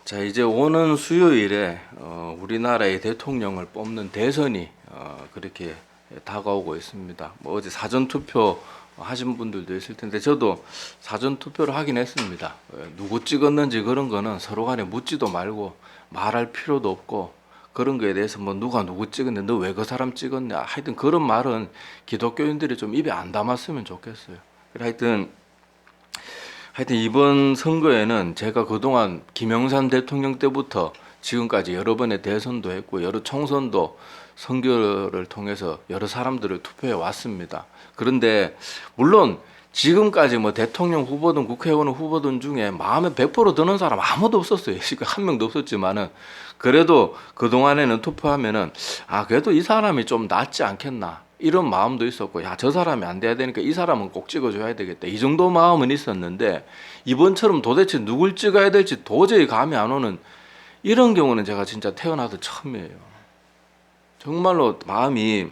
자, 이제 오는 수요일에 우리나라의 대통령을 뽑는 대선이 그렇게 다가오고 있습니다. 뭐 어제 사전 투표 하신 분들도 있을 텐데 저도 사전 투표를 하긴 했습니다. 누구 찍었는지 그런 거는 서로 간에 묻지도 말고 말할 필요도 없고, 그런 거에 대해서 뭐 누가 누구 찍었는데 너 왜 그 사람 찍었냐, 하여튼 그런 말은 기독교인들이 좀 입에 안 담았으면 좋겠어요. 하여튼 이번 선거에는 제가 그동안 김영삼 대통령 때부터 지금까지 여러 번의 대선도 했고 여러 총선도 선거를 통해서 여러 사람들을 투표해 왔습니다. 그런데 물론 지금까지 뭐 대통령 후보든 국회의원 후보든 중에 마음에 100% 드는 사람 아무도 없었어요. 지금 한 명도 없었지만은, 그래도 그동안에는 투표하면은 그래도 이 사람이 좀 낫지 않겠나, 이런 마음도 있었고, 저 사람이 안 돼야 되니까 이 사람은 꼭 찍어줘야 되겠다, 이 정도 마음은 있었는데, 이번처럼 도대체 누굴 찍어야 될지 도저히 감이 안 오는 이런 경우는 제가 진짜 태어나서 처음이에요. 정말로 마음이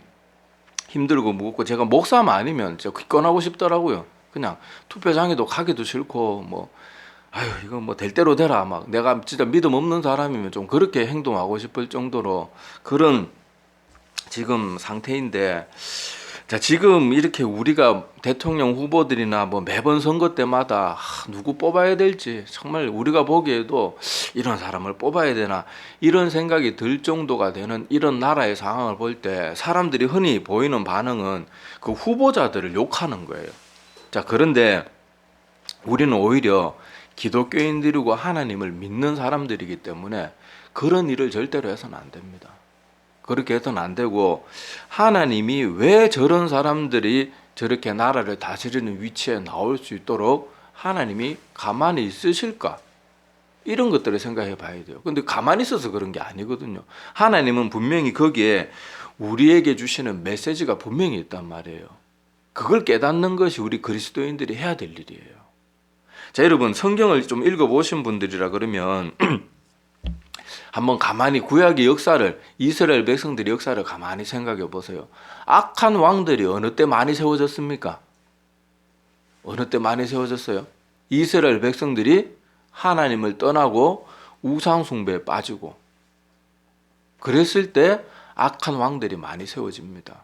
힘들고 무겁고, 제가 목사만 아니면 진짜 기권하고 싶더라고요. 그냥 투표장에도 가기도 싫고, 뭐 이거 뭐 될 대로 되라, 막 내가 진짜 믿음 없는 사람이면 좀 그렇게 행동하고 싶을 정도로 그런 지금 상태인데, 자, 지금 이렇게 우리가 대통령 후보들이나 뭐 매번 선거 때마다 누구 뽑아야 될지 정말 우리가 보기에도 이런 사람을 뽑아야 되나 이런 생각이 들 정도가 되는 이런 나라의 상황을 볼 때, 사람들이 흔히 보이는 반응은 그 후보자들을 욕하는 거예요. 자, 그런데 우리는 오히려 기독교인들이고 하나님을 믿는 사람들이기 때문에 그런 일을 절대로 해서는 안 됩니다. 그렇게 해서는 안 되고, 하나님이 왜 저런 사람들이 저렇게 나라를 다스리는 위치에 나올 수 있도록 하나님이 가만히 있으실까, 이런 것들을 생각해 봐야 돼요. 근데 가만히 있어서 그런 게 아니거든요. 하나님은 분명히 거기에 우리에게 주시는 메시지가 분명히 있단 말이에요. 그걸 깨닫는 것이 우리 그리스도인들이 해야 될 일이에요. 자, 여러분 성경을 좀 읽어보신 분들이라 그러면 한번 가만히 구약의 역사를, 이스라엘 백성들의 역사를 가만히 생각해 보세요. 악한 왕들이 어느 때 많이 세워졌습니까? 어느 때 많이 세워졌어요? 이스라엘 백성들이 하나님을 떠나고 우상 숭배에 빠지고 그랬을 때 악한 왕들이 많이 세워집니다.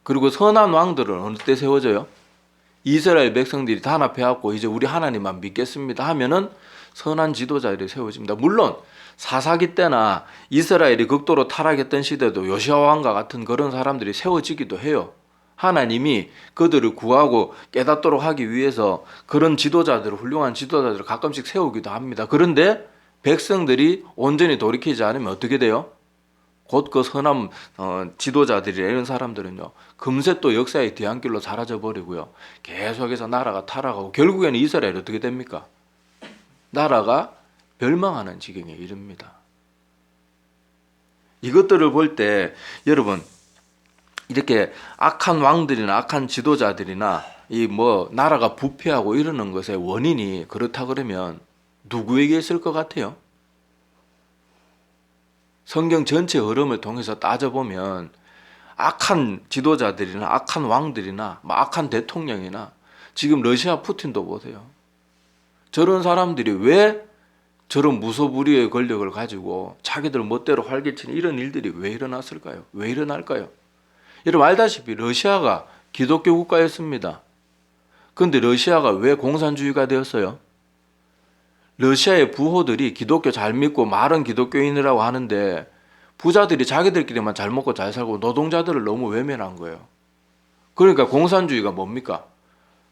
그리고 선한 왕들은 어느 때 세워져요? 이스라엘 백성들이 단합해갖고 이제 우리 하나님만 믿겠습니다 하면은 선한 지도자들이 세워집니다. 물론 사사기 때나 이스라엘이 극도로 타락했던 시대도 요시아 왕과 같은 그런 사람들이 세워지기도 해요. 하나님이 그들을 구하고 깨닫도록 하기 위해서 그런 지도자들을, 훌륭한 지도자들을 가끔씩 세우기도 합니다. 그런데 백성들이 온전히 돌이키지 않으면 어떻게 돼요? 곧 그 선한 지도자들이, 이런 사람들은요, 금세 또 역사의 뒤안길로 사라져 버리고요, 계속해서 나라가 타락하고 결국에는 이스라엘이 어떻게 됩니까? 나라가 멸망하는 지경에 이릅니다. 이것들을 볼 때 여러분, 이렇게 악한 왕들이나 악한 지도자들이나 이 뭐 나라가 부패하고 이러는 것의 원인이 그렇다 그러면 누구에게 있을 것 같아요? 성경 전체 흐름을 통해서 따져보면 악한 지도자들이나 악한 왕들이나 악한 대통령이나 지금 러시아 푸틴도 보세요. 저런 사람들이 왜 저런 무소불위의 권력을 가지고 자기들 멋대로 활개치는 이런 일들이 왜 일어났을까요? 왜 일어날까요? 여러분 알다시피 러시아가 기독교 국가였습니다. 그런데 러시아가 왜 공산주의가 되었어요? 러시아의 부호들이 기독교 잘 믿고 말은 기독교인이라고 하는데 부자들이 자기들끼리만 잘 먹고 잘 살고 노동자들을 너무 외면한 거예요. 그러니까 공산주의가 뭡니까?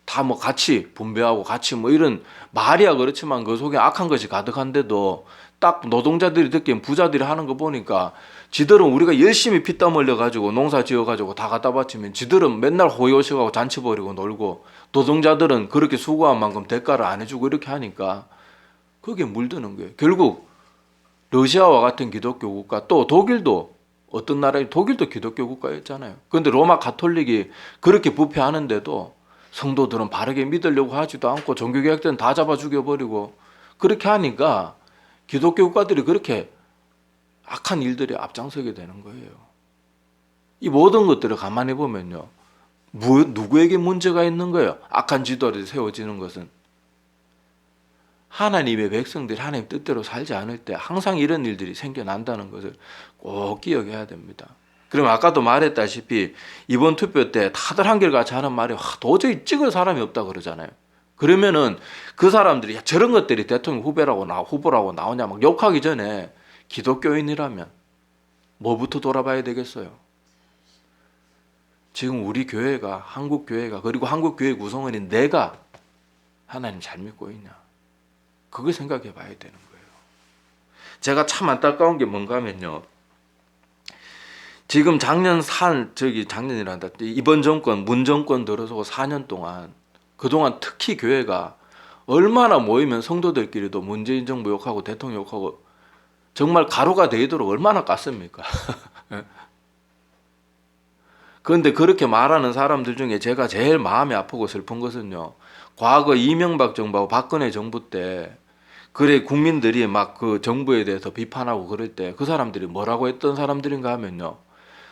다 뭐 같이 분배하고 같이 뭐 이런 말이야 그렇지만 그 속에 악한 것이 가득한데도 딱 노동자들이 듣기엔 부자들이 하는 거 보니까 지들은 우리가 열심히 피땀 흘려가지고 농사 지어가지고 다 갖다 바치면 지들은 맨날 호요식하고 잔치 벌이고 놀고 노동자들은 그렇게 수고한 만큼 대가를 안 해주고 이렇게 하니까 그게 물드는 거예요. 결국 러시아와 같은 기독교 국가, 또 독일도 어떤 나라에, 독일도 기독교 국가였잖아요. 그런데 로마 가톨릭이 그렇게 부패하는데도 성도들은 바르게 믿으려고 하지도 않고 종교개혁자는 다 잡아 죽여버리고 그렇게 하니까 기독교 국가들이 그렇게 악한 일들이 앞장서게 되는 거예요. 이 모든 것들을 가만히 보면요, 누구에게 문제가 있는 거예요? 악한 지도를 세워지는 것은 하나님의 백성들이 하나님 뜻대로 살지 않을 때 항상 이런 일들이 생겨난다는 것을 꼭 기억해야 됩니다. 그럼 아까도 말했다시피 이번 투표 때 다들 한결같이 하는 말이 도저히 찍을 사람이 없다 그러잖아요. 그러면은 그 사람들이 저런 것들이 대통령 후보라고 나오냐 막 욕하기 전에 기독교인이라면 뭐부터 돌아봐야 되겠어요? 지금 우리 교회가, 한국 교회가, 그리고 한국 교회 구성원인 내가 하나님 잘 믿고 있냐? 그걸 생각해 봐야 되는 거예요. 제가 참 안타까운 게 뭔가 하면요. 지금 작년이란다. 이번 정권, 문 정권 들어서고 4년 동안, 그동안 특히 교회가 얼마나 모이면 성도들끼리도 문재인 정부 욕하고 대통령 욕하고 정말 가루가 되도록 얼마나 깠습니까? 그런데 그렇게 말하는 사람들 중에 제가 제일 마음이 아프고 슬픈 것은요. 과거 이명박 정부하고 박근혜 정부 때 그래 국민들이 막 그 정부에 대해서 비판하고 그럴 때 그 사람들이 뭐라고 했던 사람들인가 하면요.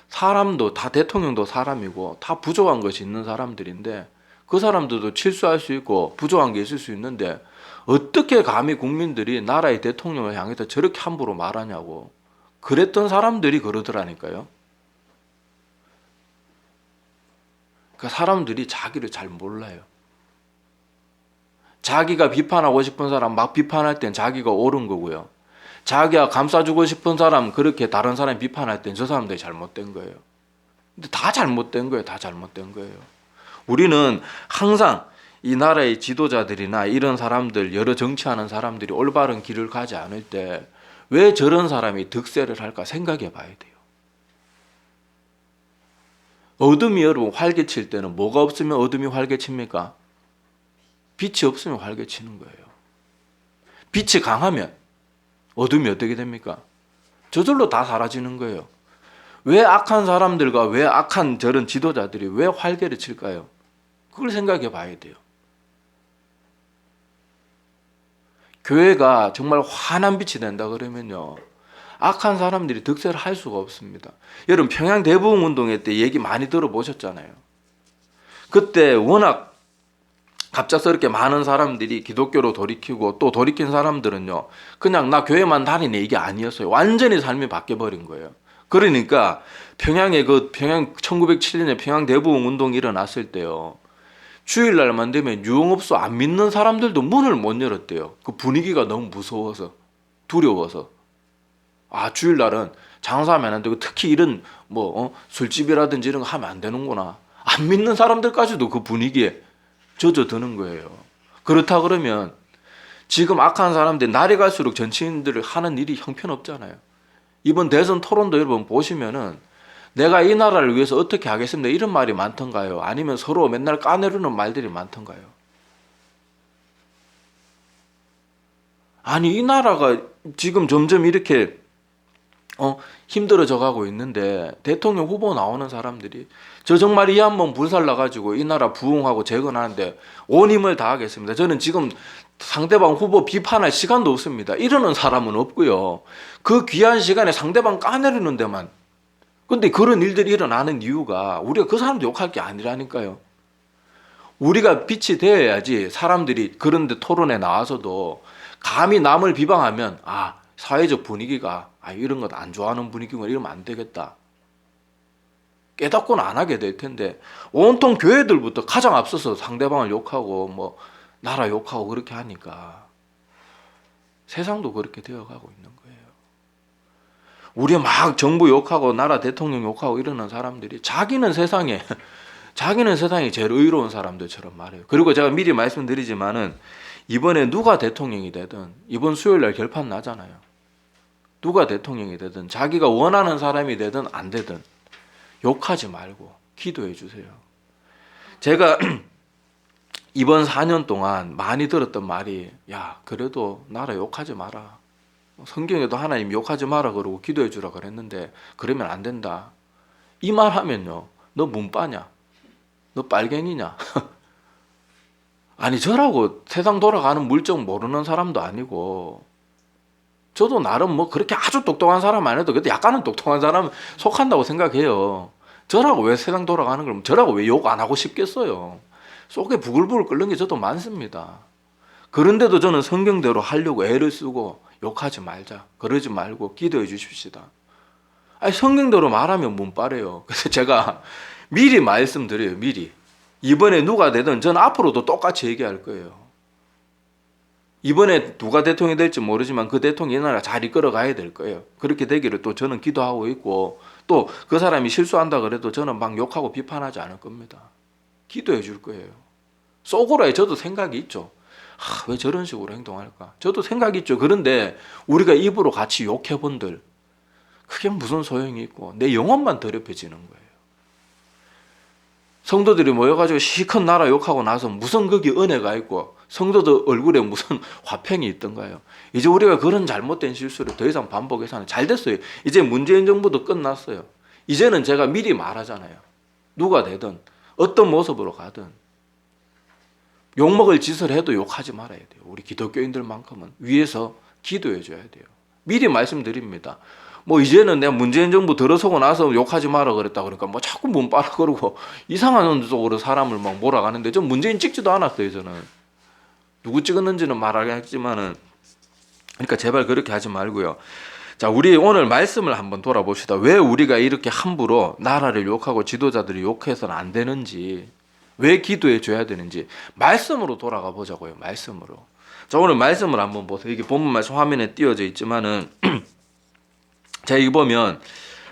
사람도 다 대통령도 사람이고 다 부족한 것이 있는 사람들인데 그 사람들도 실수할 수 있고 부족한 게 있을 수 있는데 어떻게 감히 국민들이 나라의 대통령을 향해서 저렇게 함부로 말하냐고 그랬던 사람들이 그러더라니까요. 그러니까 사람들이 자기를 잘 몰라요. 자기가 비판하고 싶은 사람 막 비판할 땐 자기가 옳은 거고요. 자기가 감싸주고 싶은 사람 그렇게 다른 사람이 비판할 땐 저 사람들이 잘못된 거예요. 근데 다 잘못된 거예요. 다 잘못된 거예요. 우리는 항상 이 나라의 지도자들이나 이런 사람들, 여러 정치하는 사람들이 올바른 길을 가지 않을 때 왜 저런 사람이 득세를 할까 생각해 봐야 돼요. 어둠이 여러분 활개칠 때는 뭐가 없으면 어둠이 활개칩니까? 빛이 없으면 활개치는 거예요. 빛이 강하면 어둠이 어떻게 됩니까? 저절로 다 사라지는 거예요. 왜 악한 사람들과 왜 악한 저런 지도자들이 왜 활개를 칠까요? 그걸 생각해 봐야 돼요. 교회가 정말 환한 빛이 된다 그러면요. 악한 사람들이 득세를 할 수가 없습니다. 여러분 평양 대부흥 운동회 때 얘기 많이 들어보셨잖아요. 그때 워낙 갑작스럽게 많은 사람들이 기독교로 돌이키고 또 돌이킨 사람들은요. 그냥 나 교회만 다니네 이게 아니었어요. 완전히 삶이 바뀌어버린 거예요. 그러니까 평양 1907년에 평양 대부흥 운동이 일어났을 때요. 주일날만 되면 유흥업소 안 믿는 사람들도 문을 못 열었대요. 그 분위기가 너무 무서워서 두려워서. 아 주일날은 장사하면 안 되고 특히 이런 술집이라든지 이런 거 하면 안 되는구나. 안 믿는 사람들까지도 그 분위기에 젖어드는 거예요. 그렇다 그러면 지금 악한 사람들 날이 갈수록 정치인들을 하는 일이 형편없잖아요. 이번 대선 토론도 여러분 보시면은 내가 이 나라를 위해서 어떻게 하겠습니다 이런 말이 많던가요? 아니면 서로 맨날 까내르는 말들이 많던가요? 아니 이 나라가 지금 점점 이렇게 힘들어져 가고 있는데 대통령 후보 나오는 사람들이 저 정말 이 한 번 불살라가지고 이 나라 부흥하고 재건하는데 온 힘을 다하겠습니다. 저는 지금 상대방 후보 비판할 시간도 없습니다. 이러는 사람은 없고요. 그 귀한 시간에 상대방 까내리는 데만. 근데 그런 일들이 일어나는 이유가 우리가 그 사람도 욕할 게 아니라니까요. 우리가 빛이 되어야지 사람들이 그런데 토론에 나와서도 감히 남을 비방하면 사회적 분위기가 이런 것 안 좋아하는 분위기구나 이러면 안 되겠다. 깨닫고는 안 하게 될 텐데 온통 교회들부터 가장 앞서서 상대방을 욕하고 나라 욕하고 그렇게 하니까 세상도 그렇게 되어가고 있는 거예요. 우리 막 정부 욕하고 나라 대통령 욕하고 이러는 사람들이 자기는 세상에 제일 의로운 사람들처럼 말해요. 그리고 제가 미리 말씀드리지만은 이번에 누가 대통령이 되든 이번 수요일날 결판 나잖아요. 누가 대통령이 되든 자기가 원하는 사람이 되든 안 되든 욕하지 말고 기도해 주세요. 제가 이번 4년 동안 많이 들었던 말이 그래도 나라 욕하지 마라. 성경에도 하나님 욕하지 마라 그러고 기도해 주라 그랬는데 그러면 안 된다. 이 말 하면요. 너 문빠냐? 너 빨갱이냐? 아니 저라고 세상 돌아가는 물정 모르는 사람도 아니고 저도 나름 그렇게 아주 똑똑한 사람 아니어도 그래도 약간은 똑똑한 사람 속한다고 생각해요. 저라고 왜 세상 돌아가는 걸 저라고 왜 욕 안 하고 싶겠어요. 속에 부글부글 끓는 게 저도 많습니다. 그런데도 저는 성경대로 하려고 애를 쓰고 욕하지 말자, 그러지 말고 기도해 주십시다. 아니 성경대로 말하면 문바래요. 그래서 제가 미리 말씀드려요. 미리. 이번에 누가 되든 저는 앞으로도 똑같이 얘기할 거예요. 이번에 누가 대통령이 될지 모르지만 그 대통령이 이 나라 잘 이끌어가야 될 거예요. 그렇게 되기를 또 저는 기도하고 있고, 또 그 사람이 실수한다 그래도 저는 막 욕하고 비판하지 않을 겁니다. 기도해 줄 거예요. 속으로에 저도 생각이 있죠. 왜 저런 식으로 행동할까? 저도 생각이 있죠. 그런데 우리가 입으로 같이 욕해본들 그게 무슨 소용이 있고 내 영혼만 더럽혀지는 거예요. 성도들이 모여가지고 시컷 나라 욕하고 나서 무슨 거기 은혜가 있고 성도들 얼굴에 무슨 화평이 있던가요? 이제 우리가 그런 잘못된 실수를 더 이상 반복해서는 잘 됐어요. 이제 문재인 정부도 끝났어요. 이제는 제가 미리 말하잖아요. 누가 되든 어떤 모습으로 가든 욕먹을 짓을 해도 욕하지 말아야 돼요. 우리 기독교인들만큼은 위에서 기도해 줘야 돼요. 미리 말씀드립니다. 뭐 이제는 내가 문재인 정부 들어서고 나서 욕하지 마라 그랬다 그러니까 뭐 자꾸 문바라 그러고 이상한 쪽으로 사람을 막 몰아가는데 전 문재인 찍지도 않았어요. 저는 누구 찍었는지는 말하겠지만은, 그러니까 제발 그렇게 하지 말고요. 자, 우리 오늘 말씀을 한번 돌아봅시다. 왜 우리가 이렇게 함부로 나라를 욕하고 지도자들이 욕해서는 안 되는지, 왜 기도해 줘야 되는지 말씀으로 돌아가 보자고요. 말씀으로. 자, 오늘 말씀을 한번 보세요. 이게 본문 말씀 화면에 띄어져 있지만은 자, 여기 보면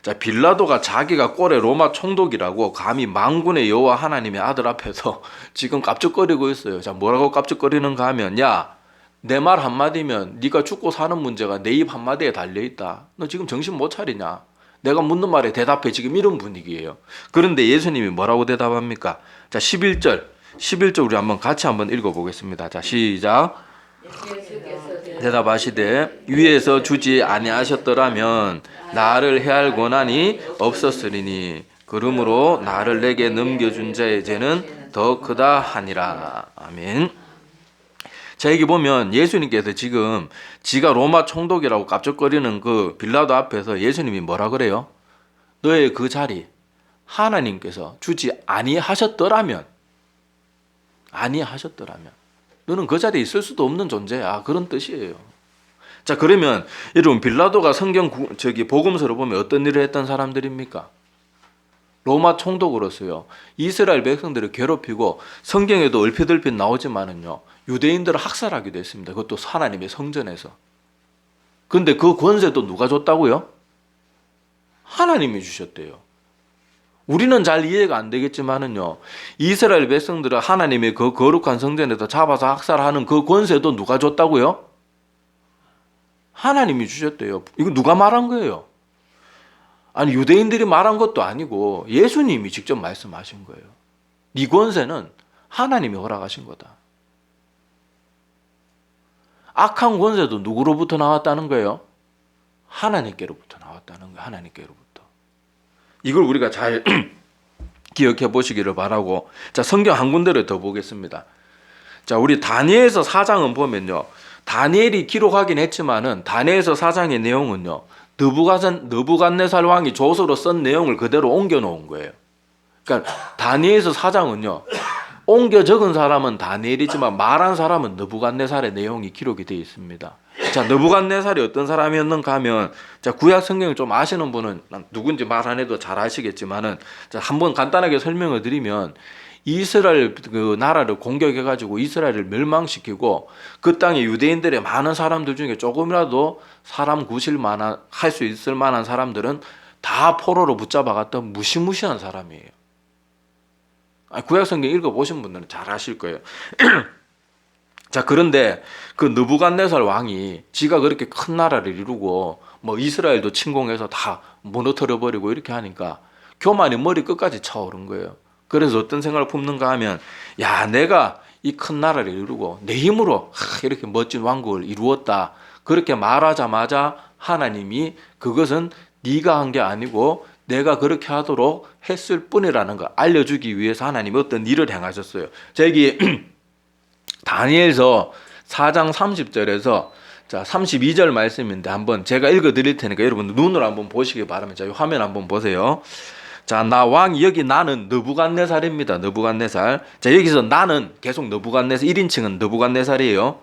자, 빌라도가 자기가 꼴의 로마 총독이라고 감히 만군의 여호와 하나님의 아들 앞에서 지금 깝죽거리고 있어요. 자, 뭐라고 깝죽거리는가 하면, 야, 내 말 한마디면 네가 죽고 사는 문제가 내 입 한마디에 달려있다. 너 지금 정신 못 차리냐? 내가 묻는 말에 대답해. 지금 이런 분위기예요. 그런데 예수님이 뭐라고 대답합니까? 자, 11절 우리 한번 같이 한번 읽어보겠습니다. 자, 시작. 대답하시되 위에서 주지 아니하셨더라면 나를 해할 권한이 없었으리니 그러므로 나를 내게 넘겨준 자의 죄는 더 크다 하니라. 아멘. 자, 여기 보면 예수님께서 지금 지가 로마 총독이라고 깝죽거리는 그 빌라도 앞에서 예수님이 뭐라 그래요? 너의 그 자리 하나님께서 주지 아니하셨더라면 너는 그 자리에 있을 수도 없는 존재야. 그런 뜻이에요. 자, 그러면 여러분 빌라도가 성경 복음서를 보면 어떤 일을 했던 사람들입니까? 로마 총독으로서요. 이스라엘 백성들을 괴롭히고 성경에도 얼핏얼핏 나오지만은요. 유대인들을 학살하기도 했습니다. 그것도 하나님의 성전에서. 그런데 그 권세도 누가 줬다고요? 하나님이 주셨대요. 우리는 잘 이해가 안 되겠지만은요. 이스라엘 백성들을 하나님의 그 거룩한 성전에서 잡아서 학살하는 그 권세도 누가 줬다고요? 하나님이 주셨대요. 이거 누가 말한 거예요? 아니 유대인들이 말한 것도 아니고 예수님이 직접 말씀하신 거예요. 네 권세는 하나님이 허락하신 거다. 악한 권세도 누구로부터 나왔다는 거예요? 하나님께로부터 나왔다는 거예요. 하나님께로부터. 이걸 우리가 잘 기억해 보시기를 바라고. 자, 성경 한 군데를 더 보겠습니다. 자, 우리 다니엘서 4장은 보면요. 다니엘이 기록하긴 했지만은 다니엘서 4장의 내용은요. 느부갓네살 왕이 조서로 쓴 내용을 그대로 옮겨 놓은 거예요. 그러니까 다니엘서 4장은요. 옮겨 적은 사람은 다니엘이지만 말한 사람은 느부갓네살의 내용이 기록이 되어 있습니다. 자, 느부갓네살이 어떤 사람이었는가 하면, 자, 구약 성경을 좀 아시는 분은 누군지 말 안 해도 잘 아시겠지만은, 자, 한번 간단하게 설명을 드리면, 이스라엘 그 나라를 공격해가지고 이스라엘을 멸망시키고 그 땅에 유대인들의 많은 사람들 중에 조금이라도 사람 구실 만한, 할 수 있을 만한 사람들은 다 포로로 붙잡아갔던 무시무시한 사람이에요. 구약 성경 읽어보신 분들은 잘 아실 거예요. 자, 그런데 그 느부갓네살 왕이 지가 그렇게 큰 나라를 이루고 뭐 이스라엘도 침공해서 다 무너뜨려 버리고 이렇게 하니까 교만이 머리 끝까지 차오른 거예요. 그래서 어떤 생각을 품는가 하면, 야, 내가 이 큰 나라를 이루고 내 힘으로 이렇게 멋진 왕국을 이루었다. 그렇게 말하자마자 하나님이 그것은 네가 한 게 아니고 내가 그렇게 하도록 했을 뿐이라는 거 알려주기 위해서 하나님이 어떤 일을 행하셨어요. 자, 여기 다니엘서 4장 30절에서 자 32절 말씀인데 한번 제가 읽어드릴 테니까 여러분 눈으로 한번 보시기 바랍니다. 자, 화면 한번 보세요. 자, 나 왕, 여기 나는 느부갓네살입니다. 느부갓네살. 자, 여기서 나는 계속 느부갓네살 1인칭은 느부갓네살이에요.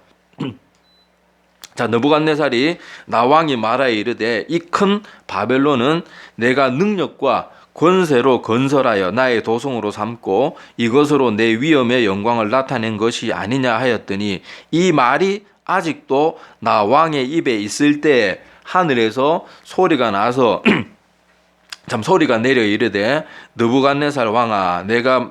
자, 느부갓네살이 나 왕이 말하여 이르되 이 큰 바벨론은 내가 능력과 권세로 건설하여 나의 도성으로 삼고 이것으로 내 위엄의 영광을 나타낸 것이 아니냐 하였더니 이 말이 아직도 나 왕의 입에 있을 때 하늘에서 소리가 나서 참 소리가 내려 이르되 느부갓네살 왕아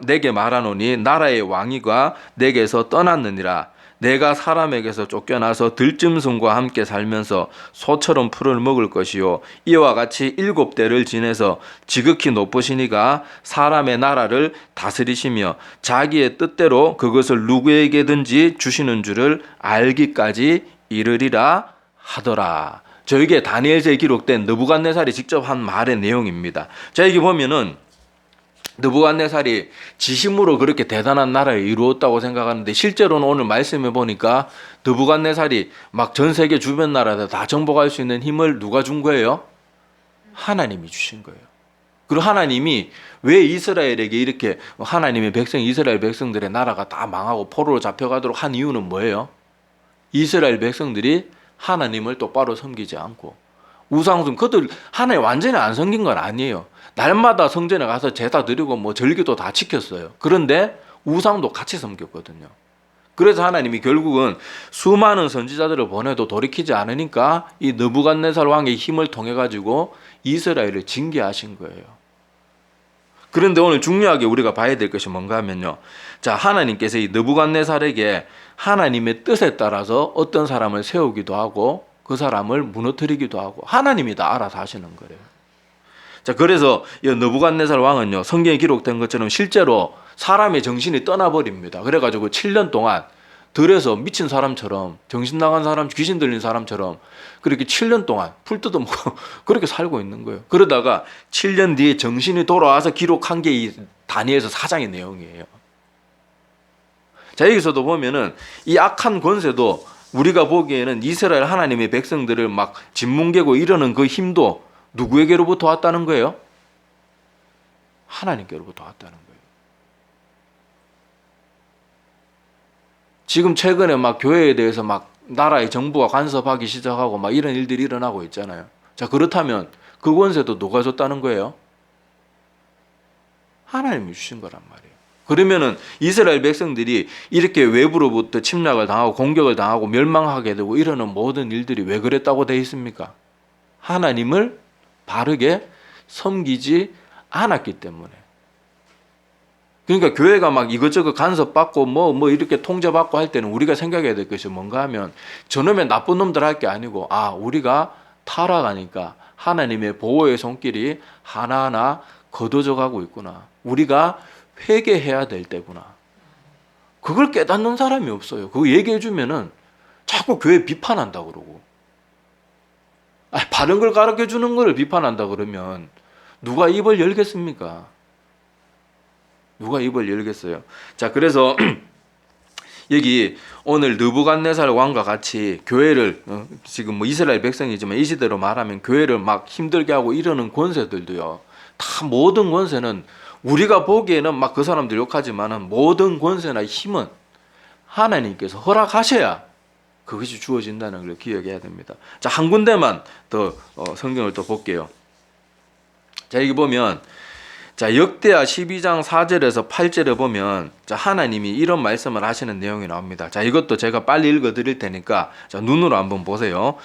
내게 말하노니 나라의 왕위가 내게서 떠났느니라. 내가 사람에게서 쫓겨나서 들짐승과 함께 살면서 소처럼 풀을 먹을 것이요 이와 같이 7대를 지내서 지극히 높으시니가 사람의 나라를 다스리시며 자기의 뜻대로 그것을 누구에게든지 주시는 줄을 알기까지 이르리라 하더라. 저에게 다니엘서에 기록된 느부갓네살이 직접 한 말의 내용입니다. 자, 여기 보면은 느부갓네살이 지심으로 그렇게 대단한 나라를 이루었다고 생각하는데 실제로는 오늘 말씀해 보니까 느부갓네살이 막 전 세계 주변 나라들 다 정복할 수 있는 힘을 누가 준 거예요? 하나님이 주신 거예요. 그리고 하나님이 왜 이스라엘에게 이렇게 하나님의 백성 이스라엘 백성들의 나라가 다 망하고 포로로 잡혀가도록 한 이유는 뭐예요? 이스라엘 백성들이 하나님을 똑바로 섬기지 않고 우상숭 그들 하나님 완전히 안 섬긴 건 아니에요. 날마다 성전에 가서 제사 드리고 뭐 절기도 다 지켰어요. 그런데 우상도 같이 섬겼거든요. 그래서 하나님이 결국은 수많은 선지자들을 보내도 돌이키지 않으니까 이 느부갓네살 왕의 힘을 통해 가지고 이스라엘을 징계하신 거예요. 그런데 오늘 중요하게 우리가 봐야 될 것이 뭔가 하면요. 자, 하나님께서 이 느부갓네살에게 하나님의 뜻에 따라서 어떤 사람을 세우기도 하고 그 사람을 무너뜨리기도 하고 하나님이 다 알아서 하시는 거예요. 자, 그래서 이 느부갓네살 왕은요, 성경에 기록된 것처럼 실제로 사람의 정신이 떠나버립니다. 그래가지고 7년 동안 들에서 미친 사람처럼 정신 나간 사람, 귀신 들린 사람처럼 그렇게 7년 동안 풀 뜯어먹고 그렇게 살고 있는 거예요. 그러다가 7년 뒤에 정신이 돌아와서 기록한 게 이 다니엘서 4장의 내용이에요. 자, 여기서도 보면은 이 악한 권세도 우리가 보기에는 이스라엘 하나님의 백성들을 막 짓뭉개고 이러는 그 힘도 누구에게로부터 왔다는 거예요? 하나님께로부터 왔다는 거예요. 지금 최근에 막 교회에 대해서 막 나라의 정부가 간섭하기 시작하고 막 이런 일들이 일어나고 있잖아요. 자, 그렇다면 그 권세도 누가 줬다는 거예요? 하나님이 주신 거란 말이에요. 그러면은 이스라엘 백성들이 이렇게 외부로부터 침략을 당하고 공격을 당하고 멸망하게 되고 이러는 모든 일들이 왜 그랬다고 되어 있습니까? 하나님을 바르게 섬기지 않았기 때문에. 그러니까 교회가 막 이것저것 간섭받고 뭐 이렇게 통제받고 할 때는 우리가 생각해야 될 것이 뭔가 하면 저놈의 나쁜 놈들 할 게 아니고 우리가 타락하니까 하나님의 보호의 손길이 하나하나 걷어져 가고 있구나. 우리가 회개해야 될 때구나. 그걸 깨닫는 사람이 없어요. 그거 얘기해 주면은 자꾸 교회 비판한다 그러고. 바른 걸 가르쳐 주는 걸 비판한다 그러면 누가 입을 열겠습니까? 누가 입을 열겠어요? 자, 그래서 여기 오늘 느부갓네살 왕과 같이 교회를 지금 뭐 이스라엘 백성이지만 이 시대로 말하면 교회를 막 힘들게 하고 이러는 권세들도요. 다 모든 권세는 우리가 보기에는 막 그 사람들 욕하지만은 모든 권세나 힘은 하나님께서 허락하셔야 그것이 주어진다는 걸 기억해야 됩니다. 자, 한 군데만 더 성경을 또 볼게요. 자, 여기 보면 자, 역대하 12장 4절에서 8절에 보면 자, 하나님이 이런 말씀을 하시는 내용이 나옵니다. 자, 이것도 제가 빨리 읽어 드릴 테니까 자, 눈으로 한번 보세요.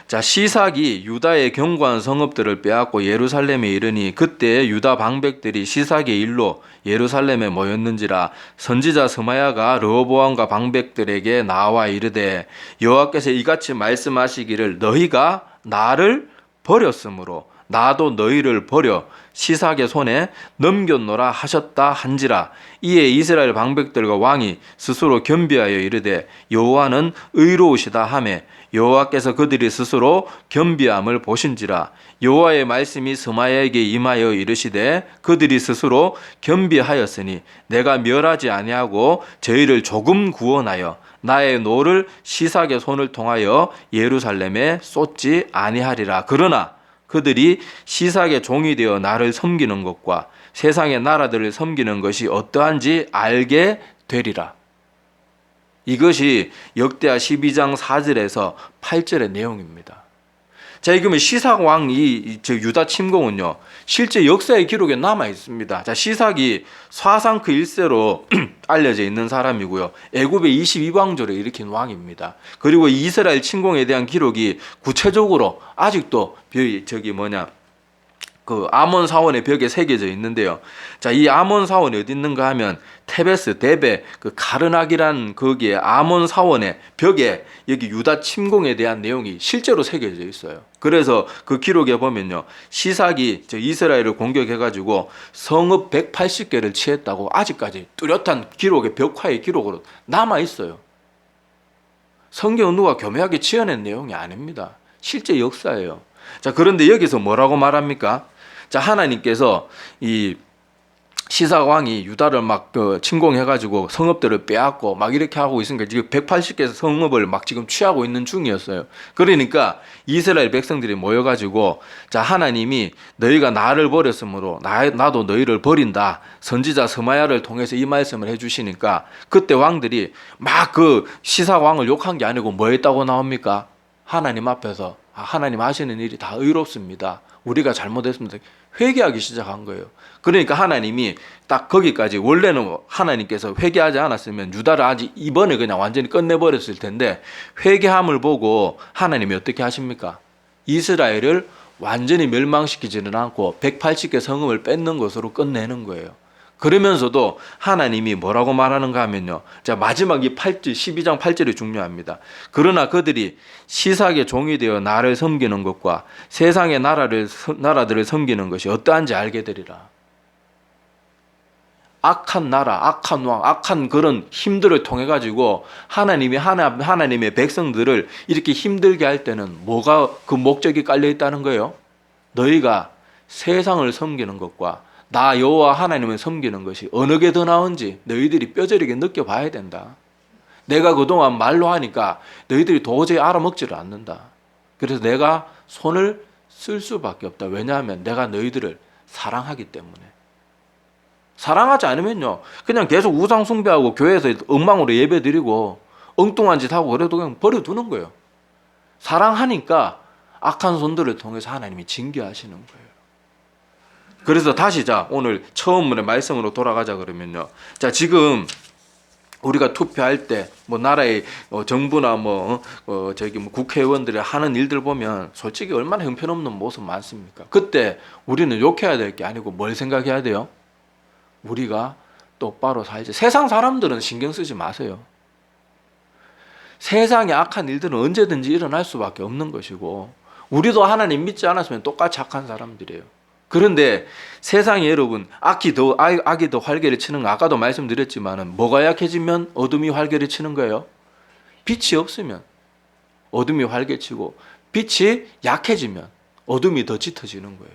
자, 시삭이 유다의 견고한 성읍들을 빼앗고 예루살렘에 이르니 그때 유다 방백들이 시삭의 일로 예루살렘에 모였는지라 선지자 스마야가 르호보암과 방백들에게 나와 이르되 여호와께서 이같이 말씀하시기를 너희가 나를 버렸으므로 나도 너희를 버려 시삭의 손에 넘겼노라 하셨다 한지라. 이에 이스라엘 방백들과 왕이 스스로 겸비하여 이르되 여호와는 의로우시다 하매 여호와께서 그들이 스스로 겸비함을 보신지라. 여호와의 말씀이 스마야에게 임하여 이르시되 그들이 스스로 겸비하였으니 내가 멸하지 아니하고 저희를 조금 구원하여 나의 노를 시삭의 손을 통하여 예루살렘에 쏟지 아니하리라. 그러나 그들이 시삭의 종이 되어 나를 섬기는 것과 세상의 나라들을 섬기는 것이 어떠한지 알게 되리라. 이것이 역대하 12장 4절에서 8절의 내용입니다. 자, 그러면 시삭 왕이 유다 침공은요, 실제 역사의 기록에 남아 있습니다. 자, 시삭이 쏴상크 1세로 알려져 있는 사람이고요. 애굽의 22왕조를 일으킨 왕입니다. 그리고 이스라엘 침공에 대한 기록이 구체적으로 아직도 그 아몬 사원의 벽에 새겨져 있는데요. 자, 이 아몬 사원이 어디 있는가 하면 테베스, 데베, 그 가르낙이란 거기에 아몬 사원의 벽에 여기 유다 침공에 대한 내용이 실제로 새겨져 있어요. 그래서 그 기록에 보면요, 시삭이 이스라엘을 공격해가지고 성읍 180개를 취했다고 아직까지 뚜렷한 기록의 벽화의 기록으로 남아 있어요. 성경은 누가 교묘하게 지어낸 내용이 아닙니다. 실제 역사예요. 자, 그런데 여기서 뭐라고 말합니까? 자, 하나님께서 이 시삭 왕이 유다를 막 침공해가지고 성읍들을 빼앗고 막 이렇게 하고 있으니까 지금 180개 성읍을 막 지금 취하고 있는 중이었어요. 그러니까 이스라엘 백성들이 모여가지고, 자, 하나님이 너희가 나를 버렸으므로 나도 너희를 버린다. 선지자 스마야를 통해서 이 말씀을 해주시니까 그때 왕들이 막 그 시삭 왕을 욕한 게 아니고 뭐 했다고 나옵니까? 하나님 앞에서 하나님 하시는 일이 다 의롭습니다. 우리가 잘못했습니다. 회개하기 시작한 거예요. 그러니까 하나님이 딱 거기까지, 원래는 하나님께서 회개하지 않았으면 유다를 아직 이번에 그냥 완전히 끝내버렸을 텐데, 회개함을 보고 하나님이 어떻게 하십니까? 이스라엘을 완전히 멸망시키지는 않고 180개 성읍을 뺏는 것으로 끝내는 거예요. 그러면서도 하나님이 뭐라고 말하는가 하면요, 자, 마지막 이 8절, 12장 8절이 중요합니다. 그러나 그들이 시삭의 종이 되어 나를 섬기는 것과 세상의 나라들을 섬기는 것이 어떠한지 알게 되리라. 악한 나라, 악한 왕, 악한 그런 힘들을 통해 가지고 하나님의 백성들을 이렇게 힘들게 할 때는 뭐가 그 목적이 깔려 있다는 거예요? 너희가 세상을 섬기는 것과 나 여호와 하나님을 섬기는 것이 어느 게 더 나은지 너희들이 뼈저리게 느껴봐야 된다. 내가 그동안 말로 하니까 너희들이 도저히 알아먹지를 않는다. 그래서 내가 손을 쓸 수밖에 없다. 왜냐하면 내가 너희들을 사랑하기 때문에. 사랑하지 않으면요, 그냥 계속 우상 숭배하고 교회에서 엉망으로 예배드리고 엉뚱한 짓 하고 그래도 그냥 버려두는 거예요. 사랑하니까 악한 손들을 통해서 하나님이 징계하시는 거예요. 그래서 다시, 자, 오늘 처음의 말씀으로 돌아가자 그러면요, 자, 지금 우리가 투표할 때 뭐 나라의 정부나 국회의원들이 하는 일들 보면 솔직히 얼마나 형편없는 모습 많습니까? 그때 우리는 욕해야 될 게 아니고 뭘 생각해야 돼요? 우리가 똑바로 살지. 세상 사람들은 신경 쓰지 마세요. 세상에 악한 일들은 언제든지 일어날 수밖에 없는 것이고, 우리도 하나님 믿지 않았으면 똑같이 악한 사람들이에요. 그런데 세상에 여러분, 악이 더 활개를 치는 거, 아까도 말씀드렸지만은 뭐가 약해지면 어둠이 활개를 치는 거예요? 빛이 없으면 어둠이 활개치고, 빛이 약해지면 어둠이 더 짙어지는 거예요.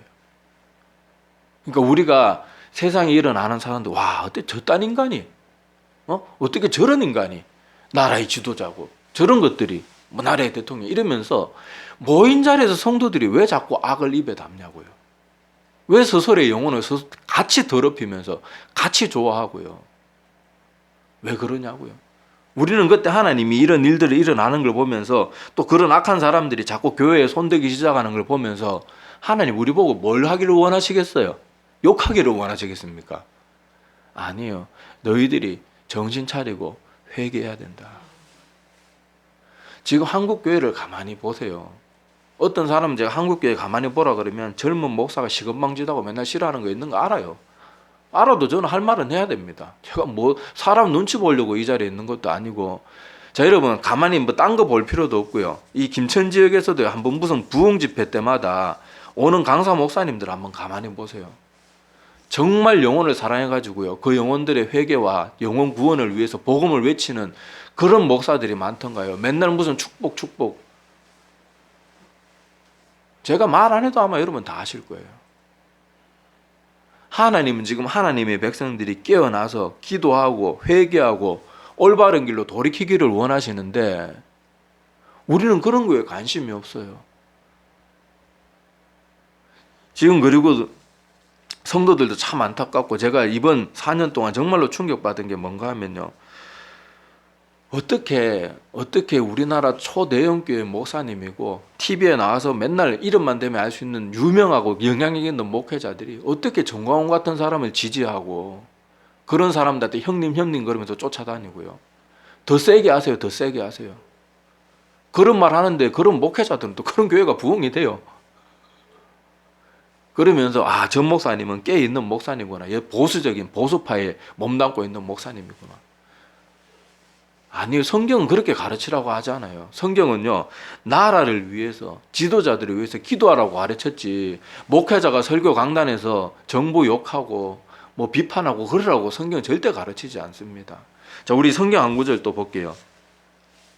그러니까 우리가 세상에 일어나는 사람들, 와, 어떻게 저딴 인간이, 어떻게 저런 인간이 나라의 지도자고 저런 것들이 나라의 대통령 이러면서 모인 자리에서 성도들이 왜 자꾸 악을 입에 담냐고요. 왜 서서의 영혼을 같이 더럽히면서 같이 좋아하고요. 왜 그러냐고요. 우리는 그때 하나님이 이런 일들이 일어나는 걸 보면서, 또 그런 악한 사람들이 자꾸 교회에 손대기 시작하는 걸 보면서, 하나님 우리 보고 뭘 하기를 원하시겠어요? 욕하기를 원하시겠습니까? 아니에요. 너희들이 정신 차리고 회개해야 된다. 지금 한국 교회를 가만히 보세요. 어떤 사람은 제가 한국교회 가만히 보라 그러면 젊은 목사가 시건방지다고 맨날 싫어하는 거 있는 거 알아요. 알아도 저는 할 말은 해야 됩니다. 제가 뭐 사람 눈치 보려고 이 자리에 있는 것도 아니고. 자, 여러분 가만히 뭐 딴 거 볼 필요도 없고요. 이 김천 지역에서도 한번 무슨 부흥 집회 때마다 오는 강사 목사님들 한번 가만히 보세요. 정말 영혼을 사랑해가지고요, 그 영혼들의 회개와 영혼 구원을 위해서 복음을 외치는 그런 목사들이 많던가요? 맨날 무슨 축복. 제가 말 안 해도 아마 여러분 다 아실 거예요. 하나님은 지금 하나님의 백성들이 깨어나서 기도하고 회개하고 올바른 길로 돌이키기를 원하시는데, 우리는 그런 거에 관심이 없어요. 지금 그리고 성도들도 참 안타깝고, 제가 이번 4년 동안 정말로 충격받은 게 뭔가 하면요, 어떻게 우리나라 초대형교회 목사님이고 TV에 나와서 맨날 이름만 대면 알 수 있는 유명하고 영향력 있는 목회자들이 어떻게 정광훈 같은 사람을 지지하고 그런 사람들한테 형님 그러면서 쫓아다니고요. 더 세게 하세요. 더 세게 하세요. 그런 말 하는데 그런 목회자들은 또 그런 교회가 부흥이 돼요. 그러면서 저 목사님은 깨있는 목사님이구나. 얘 보수적인 보수파에 몸담고 있는 목사님이구나. 아니요. 성경은 그렇게 가르치라고 하지 않아요. 성경은요, 나라를 위해서, 지도자들을 위해서 기도하라고 가르쳤지, 목회자가 설교 강단에서 정부 욕하고 뭐 비판하고 그러라고 성경은 절대 가르치지 않습니다. 자, 우리 성경 한 구절 또 볼게요.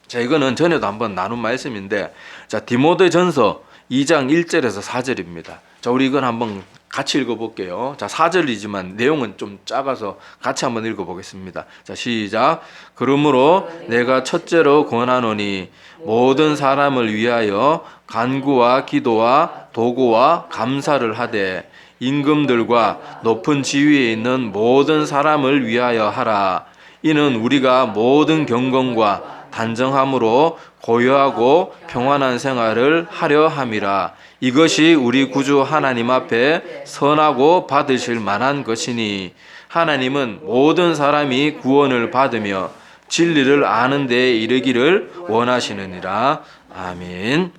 자, 이거는 전에도 한번 나눈 말씀인데, 자, 디모데전서 2장 1절에서 4절입니다. 자, 우리 이건 한번 같이 읽어볼게요. 자, 4절이지만 내용은 좀 작아서 같이 한번 읽어보겠습니다. 자, 시작. 그러므로 내가 첫째로 권하노니 모든 사람을 위하여 간구와 기도와 도구와 감사를 하되 임금들과 높은 지위에 있는 모든 사람을 위하여 하라. 이는 우리가 모든 경건과 단정함으로 고요하고 평안한 생활을 하려 함이라. 이것이 우리 구주 하나님 앞에 선하고 받으실 만한 것이니 하나님은 모든 사람이 구원을 받으며 진리를 아는 데에 이르기를 원하시느니라. 아멘.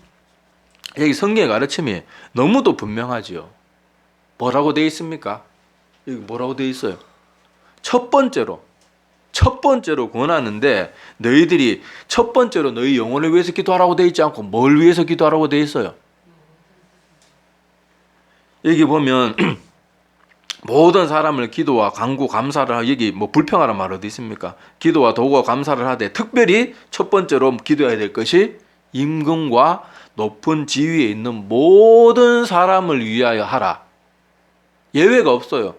여기 성경의 가르침이 너무도 분명하지요. 뭐라고 되어 있습니까? 여기 뭐라고 되어 있어요? 첫 번째로 권하는데 너희들이 첫 번째로 너희 영혼을 위해서 기도하라고 되어 있지 않고 뭘 위해서 기도하라고 되어 있어요? 여기 보면 모든 사람을 기도와 간구 감사를 하고, 여기 뭐 불평하란 말 어디 있습니까? 기도와 도구와 감사를 하되 특별히 첫 번째로 기도해야 될 것이 임금과 높은 지위에 있는 모든 사람을 위하여 하라. 예외가 없어요.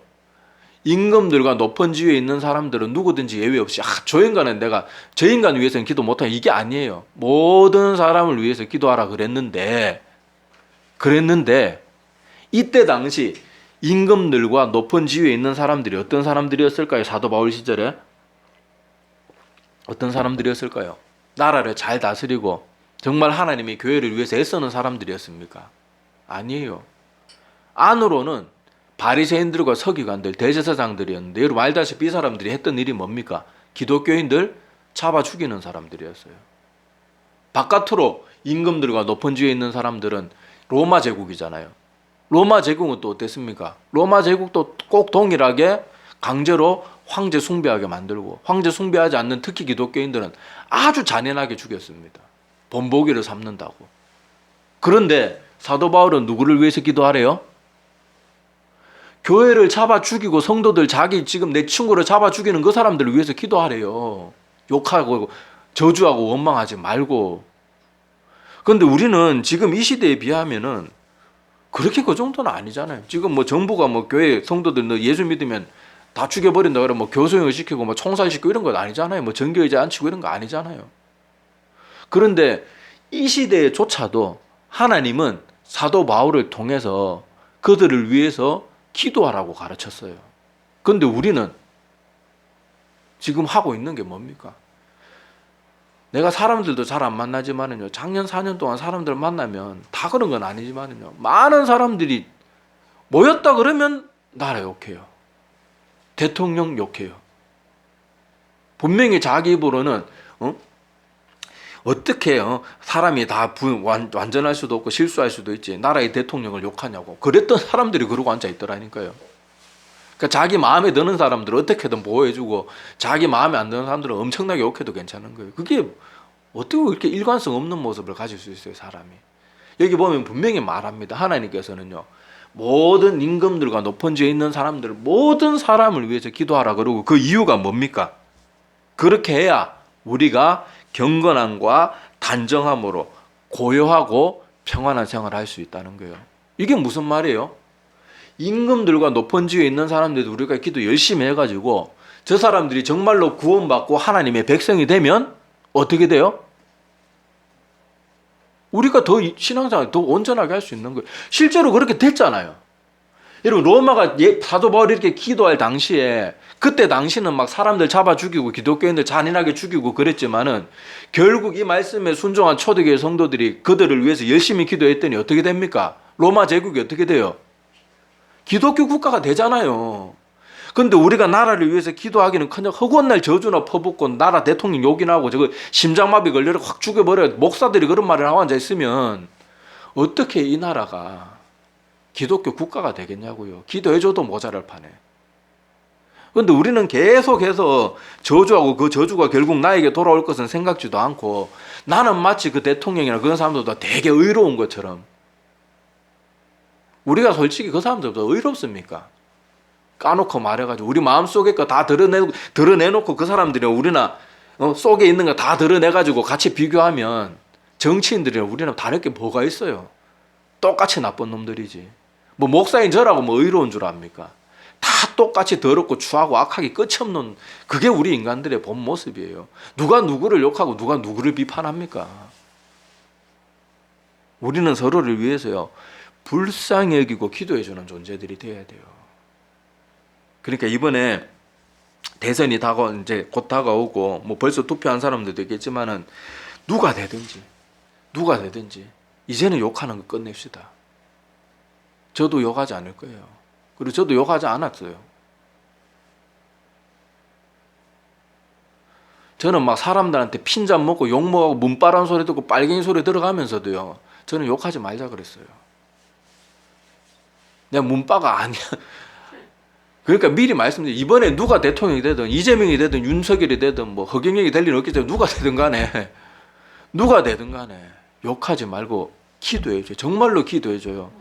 임금들과 높은 지위에 있는 사람들은 누구든지 예외 없이 저 인간은 내가 저 인간 위해서는 기도 못하는 이게 아니에요. 모든 사람을 위해서 기도하라 그랬는데 이때 당시 임금들과 높은 지위에 있는 사람들이 어떤 사람들이었을까요? 사도 바울 시절에 어떤 사람들이었을까요? 나라를 잘 다스리고 정말 하나님의 교회를 위해서 애쓰는 사람들이었습니까? 아니에요. 안으로는 바리새인들과 서기관들, 대제사장들이었는데 여러분 알다시피 이 사람들이 했던 일이 뭡니까? 기독교인들 잡아 죽이는 사람들이었어요. 바깥으로 임금들과 높은 지위에 있는 사람들은 로마 제국이잖아요. 로마 제국은 또 어땠습니까? 로마 제국도 꼭 동일하게 강제로 황제 숭배하게 만들고 황제 숭배하지 않는 특히 기독교인들은 아주 잔인하게 죽였습니다. 본보기를 삼는다고. 그런데 사도 바울은 누구를 위해서 기도하래요? 교회를 잡아 죽이고 성도들 자기 지금 내 친구를 잡아 죽이는 그 사람들을 위해서 기도하래요. 욕하고 저주하고 원망하지 말고. 그런데 우리는 지금 이 시대에 비하면은 그렇게 그 정도는 아니잖아요. 지금 뭐 정부가 뭐 교회 성도들 너 예수 믿으면 다 죽여버린다 그러면 뭐 교수형을 시키고 뭐 총살시키고 이런 건 아니잖아요. 뭐 전교의제 안 치고 이런 거 아니잖아요. 그런데 이 시대에조차도 하나님은 사도 바울을 통해서 그들을 위해서 기도하라고 가르쳤어요. 그런데 우리는 지금 하고 있는 게 뭡니까? 내가 사람들도 잘 안 만나지만은요, 작년 4년 동안 사람들 만나면 다 그런 건 아니지만은요, 많은 사람들이 모였다 그러면 나라 욕해요. 대통령 욕해요. 분명히 자기 입으로는 어떻게 사람이 다 완전할 수도 없고 실수할 수도 있지 나라의 대통령을 욕하냐고 그랬던 사람들이 그러고 앉아 있더라니까요. 그러니까 자기 마음에 드는 사람들을 어떻게든 보호해주고 자기 마음에 안 드는 사람들은 엄청나게 욕해도 괜찮은 거예요. 그게 어떻게 그렇게 일관성 없는 모습을 가질 수 있어요, 사람이. 여기 보면 분명히 말합니다. 하나님께서는요, 모든 임금들과 높은 지에 있는 사람들 모든 사람을 위해서 기도하라 그러고 그 이유가 뭡니까? 그렇게 해야 우리가 경건함과 단정함으로 고요하고 평안한 생활을 할 수 있다는 거예요. 이게 무슨 말이에요? 임금들과 높은 지위에 있는 사람들도 우리가 기도 열심히 해가지고 저 사람들이 정말로 구원받고 하나님의 백성이 되면 어떻게 돼요? 우리가 더 신앙생활 더 온전하게 할 수 있는 거예요. 실제로 그렇게 됐잖아요. 여러분 로마가 사도 바울이 이렇게 기도할 당시에 그때 당시는 막 사람들 잡아 죽이고 기독교인들 잔인하게 죽이고 그랬지만은 결국 이 말씀에 순종한 초대교회 성도들이 그들을 위해서 열심히 기도했더니 어떻게 됩니까? 로마 제국이 어떻게 돼요? 기독교 국가가 되잖아요. 근데 우리가 나라를 위해서 기도하기는커녕 허구한 저주나 퍼붓고 나라 대통령 욕이나 하고 저거 심장마비 걸려서 확 죽여버려요. 목사들이 그런 말을 하고 앉아있으면 어떻게 이 나라가 기독교 국가가 되겠냐고요. 기도해줘도 모자랄 판에. 근데 우리는 계속해서 저주하고 그 저주가 결국 나에게 돌아올 것은 생각지도 않고 나는 마치 그 대통령이나 그런 사람들보다 되게 의로운 것처럼. 우리가 솔직히 그 사람들보다 의롭습니까? 까놓고 말해가지고 우리 마음속에 거 다 드러내놓고 그 사람들이 우리나 속에 있는 거 다 드러내가지고 같이 비교하면 정치인들이랑 우리는 다를 게 뭐가 있어요? 똑같이 나쁜 놈들이지. 뭐 목사인 저라고 뭐 의로운 줄 압니까? 다 똑같이 더럽고 추하고 악하기 끝이 없는 그게 우리 인간들의 본 모습이에요. 누가 누구를 욕하고 누가 누구를 비판합니까? 우리는 서로를 위해서요 불쌍히 여기고 기도해주는 존재들이 되어야 돼요. 그러니까 이번에 대선이 이제 곧 다가오고 뭐 벌써 투표한 사람들도 있겠지만은 누가 되든지 이제는 욕하는 거 끝냅시다. 저도 욕하지 않을 거예요. 그리고 저도 욕하지 않았어요. 저는 막 사람들한테 핀잔 먹고 욕 먹고 문바람 소리 듣고 빨갱이 소리 들어가면서도요 저는 욕하지 말자 그랬어요. 내가 문바가 아니야. 그러니까 미리 말씀드려요. 이번에 누가 대통령이 되든 이재명이 되든 윤석열이 되든 뭐 허경영이 될 일은 없겠지만 누가 되든 간에 욕하지 말고 기도해줘요. 정말로 기도해줘요.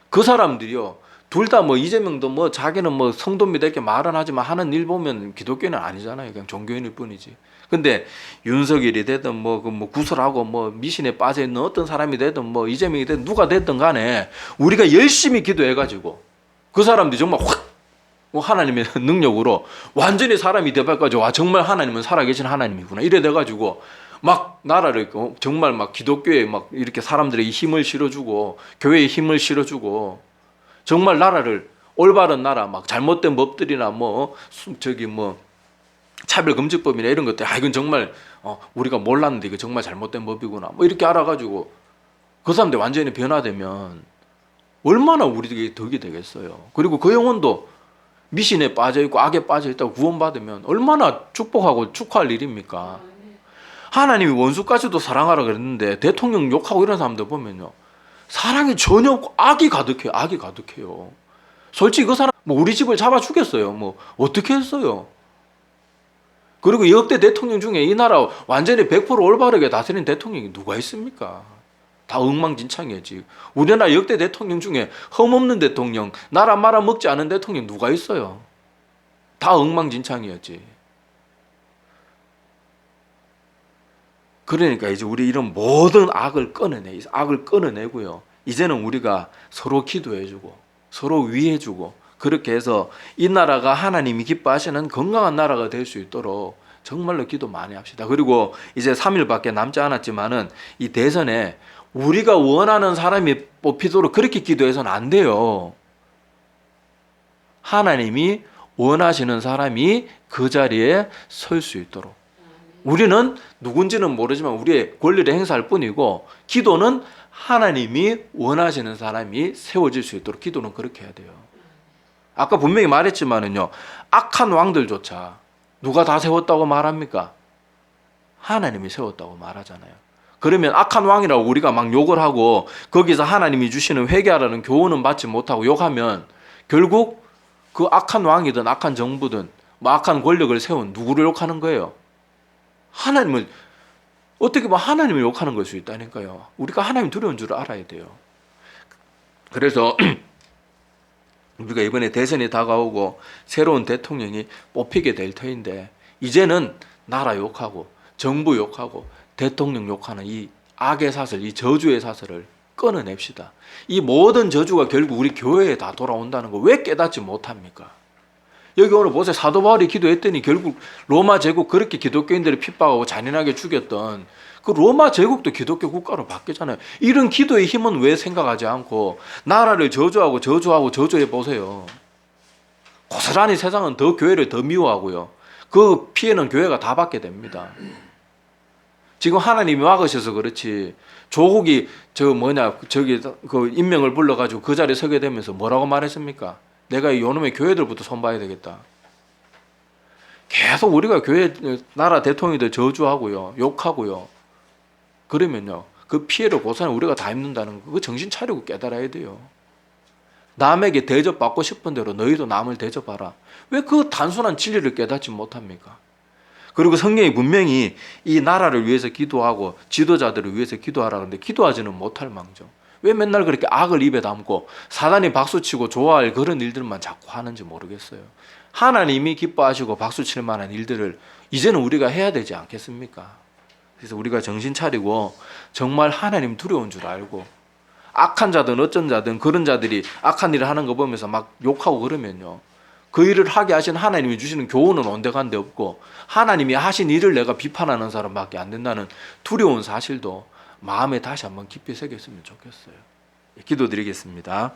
그 사람들이요 둘 다 뭐 이재명도 뭐 자기는 뭐 성도입니다 이렇게 말은 하지만 하는 일 보면 기독교는 아니잖아요. 그냥 종교인일 뿐이지. 근데 윤석열이 되든 뭐 구설하고 뭐 미신에 빠져 있는 어떤 사람이 되든 뭐 이재명이 되든 누가 됐든 간에 우리가 열심히 기도해가지고 그 사람들이 정말 확 하나님의 능력으로 완전히 사람이 돼가지고 와 정말 하나님은 살아계신 하나님이구나 이래 돼가지고 막 나라를 정말 막 기독교에 막 이렇게 사람들에게 힘을 실어주고 교회에 힘을 실어주고 정말 나라를 올바른 나라 막 잘못된 법들이나 뭐 차별금지법이나 이런 것들 이건 정말 우리가 몰랐는데 이거 정말 잘못된 법이구나 뭐 이렇게 알아가지고 그 사람들 완전히 변화되면 얼마나 우리에게 덕이 되겠어요. 그리고 그 영혼도 미신에 빠져있고 악에 빠져있다고 구원받으면 얼마나 축복하고 축하할 일입니까? 하나님이 원수까지도 사랑하라 그랬는데 대통령 욕하고 이런 사람들 보면요 사랑이 전혀 없고 악이 가득해요. 솔직히 그 사람 뭐 우리 집을 잡아 죽였어요. 뭐 어떻게 했어요? 그리고 역대 대통령 중에 이 나라 완전히 100% 올바르게 다스린 대통령이 누가 있습니까? 다 엉망진창이었지. 우리나라 역대 대통령 중에 흠없는 대통령, 나라 말아먹지 않은 대통령 누가 있어요? 다 엉망진창이었지. 그러니까 이제 우리 이런 모든 악을 끊어내고요. 이제는 우리가 서로 기도해주고 서로 위해주고 그렇게 해서 이 나라가 하나님이 기뻐하시는 건강한 나라가 될 수 있도록 정말로 기도 많이 합시다. 그리고 이제 3일밖에 남지 않았지만은 이 대선에 우리가 원하는 사람이 뽑히도록 그렇게 기도해서는 안 돼요. 하나님이 원하시는 사람이 그 자리에 설 수 있도록. 우리는 누군지는 모르지만 우리의 권리를 행사할 뿐이고 기도는 하나님이 원하시는 사람이 세워질 수 있도록 기도는 그렇게 해야 돼요. 아까 분명히 말했지만은요. 악한 왕들조차 누가 다 세웠다고 말합니까? 하나님이 세웠다고 말하잖아요. 그러면 악한 왕이라고 우리가 막 욕을 하고 거기서 하나님이 주시는 회개하라는 교훈은 받지 못하고 욕하면 결국 그 악한 왕이든 악한 정부든 뭐 악한 권력을 세운 누구를 욕하는 거예요? 하나님을 어떻게 보면 하나님을 욕하는 걸 수 있다니까요. 우리가 하나님 두려운 줄 알아야 돼요. 그래서 우리가 이번에 대선이 다가오고 새로운 대통령이 뽑히게 될 터인데 이제는 나라 욕하고 정부 욕하고 대통령 욕하는 이 악의 사슬, 이 저주의 사슬을 끊어냅시다. 이 모든 저주가 결국 우리 교회에 다 돌아온다는 거 왜 깨닫지 못합니까? 여기 오늘 보세요. 사도 바울이 기도했더니 결국 로마 제국 그렇게 기독교인들을 핍박하고 잔인하게 죽였던 그 로마 제국도 기독교 국가로 바뀌잖아요. 이런 기도의 힘은 왜 생각하지 않고 나라를 저주하고 저주해 보세요. 고스란히 세상은 더 교회를 더 미워하고요. 그 피해는 교회가 다 받게 됩니다. 지금 하나님이 막으셔서 그렇지. 조국이 그 인명을 불러가지고 그 자리에 서게 되면서 뭐라고 말했습니까? 내가 이 요놈의 교회들부터 손봐야 되겠다. 계속 우리가 교회 나라 대통령들 저주하고요, 욕하고요. 그러면요, 그 피해를 고스란히 우리가 다 입는다는 거, 그 정신 차리고 깨달아야 돼요. 남에게 대접받고 싶은 대로 너희도 남을 대접하라. 왜 그 단순한 진리를 깨닫지 못합니까? 그리고 성경이 분명히 이 나라를 위해서 기도하고 지도자들을 위해서 기도하라 하는데 기도하지는 못할 망정. 왜 맨날 그렇게 악을 입에 담고 사단이 박수치고 좋아할 그런 일들만 자꾸 하는지 모르겠어요. 하나님이 기뻐하시고 박수칠 만한 일들을 이제는 우리가 해야 되지 않겠습니까? 그래서 우리가 정신 차리고 정말 하나님 두려운 줄 알고 악한 자든 어쩐 자든 그런 자들이 악한 일을 하는 거 보면서 막 욕하고 그러면요, 그 일을 하게 하신 하나님이 주시는 교훈은 온데간데 없고 하나님이 하신 일을 내가 비판하는 사람밖에 안 된다는 두려운 사실도 마음에 다시 한번 깊이 새겼으면 좋겠어요. 기도드리겠습니다.